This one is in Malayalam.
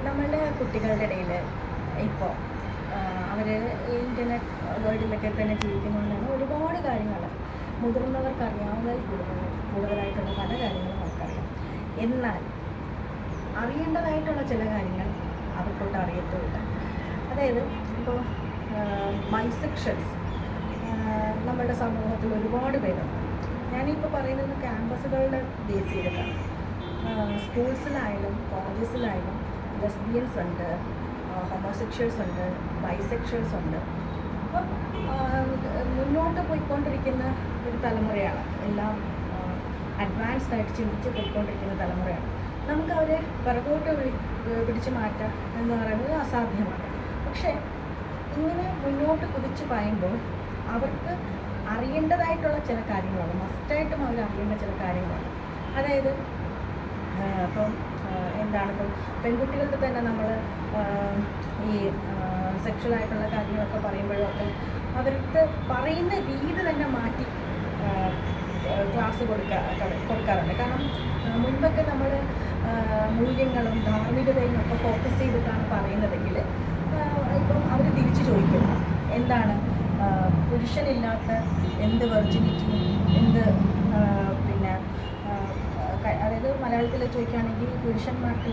നമ്മളുടെ കുട്ടികളുടെ ഇടയിൽ ഇപ്പോൾ അവർ ഇൻ്റർനെറ്റ് വേൾഡിലൊക്കെ തന്നെ ജീവിക്കുന്നതുകൊണ്ടാണ് ഒരുപാട് കാര്യങ്ങൾ മുതിർന്നവർക്ക് അറിയാവുന്നതിൽ കൂടുതലായിട്ടുള്ള പല കാര്യങ്ങളും അവർക്കറിയാം. എന്നാൽ അറിയേണ്ടതായിട്ടുള്ള ചില കാര്യങ്ങൾ അവർക്കൊട്ട് അറിയത്തുമില്ല. അതായത് ഇപ്പോൾ ബൈസെക്ഷൽസ് നമ്മുടെ സമൂഹത്തിൽ ഒരുപാട് പേരുണ്ട്. ഞാനിപ്പോൾ പറയുന്നത് ക്യാമ്പസുകളുടെ ബേസ് ചെയ്തിട്ടാണ്. സ്കൂൾസിലായാലും കോളേജസിലായാലും ലെസ്ബിയൻസ് ഉണ്ട്, ഹോമോസെക്ഷൽസ് ഉണ്ട്, ബൈസെക്ഷൽസ് ഉണ്ട്. അപ്പം മുന്നോട്ട് പോയിക്കൊണ്ടിരിക്കുന്ന ഒരു തലമുറയാണ്, എല്ലാം അഡ്വാൻസ്ഡ് ആയിട്ട് ചിന്തിച്ച് പോയിക്കൊണ്ടിരിക്കുന്ന തലമുറയാണ്. നമുക്ക് അവരെ പിറകോട്ട് പിടിച്ച് മാറ്റാം എന്ന് പറയുന്നത് അസാധ്യമാണ്. പക്ഷേ ഇങ്ങനെ മുന്നോട്ട് കുതിച്ച് പായുമ്പോൾ അവർക്ക് അറിയേണ്ടതായിട്ടുള്ള ചില കാര്യങ്ങളാണ്, മസ്റ്റായിട്ടും അവർ അറിയേണ്ട ചില കാര്യങ്ങളാണ്. അതായത് ഇപ്പം ഇപ്പം പെൺകുട്ടികൾക്ക് തന്നെ നമ്മൾ ഈ സെക്ഷലായിട്ടുള്ള കാര്യങ്ങളൊക്കെ പറയുമ്പോഴൊക്കെ അവർക്ക് പറയുന്ന രീതി തന്നെ മാറ്റി ക്ലാസ് കൊടുക്കാറുണ്ട്. കാരണം മുൻപൊക്കെ നമ്മൾ മൂല്യങ്ങളും ധാർമ്മികതയും ഒക്കെ ഫോക്കസ് ചെയ്തിട്ടാണ് പറയുന്നതെങ്കിൽ ഇപ്പം അവർ തിരിച്ചു ചോദിക്കും, എന്താണ് പുരുഷനില്ലാത്ത എന്ത് വെർജിനിറ്റി, എന്ത് പിന്നെ അതായത് മലയാളത്തിൽ ചോദിക്കുകയാണെങ്കിൽ പുരുഷന്മാർക്ക്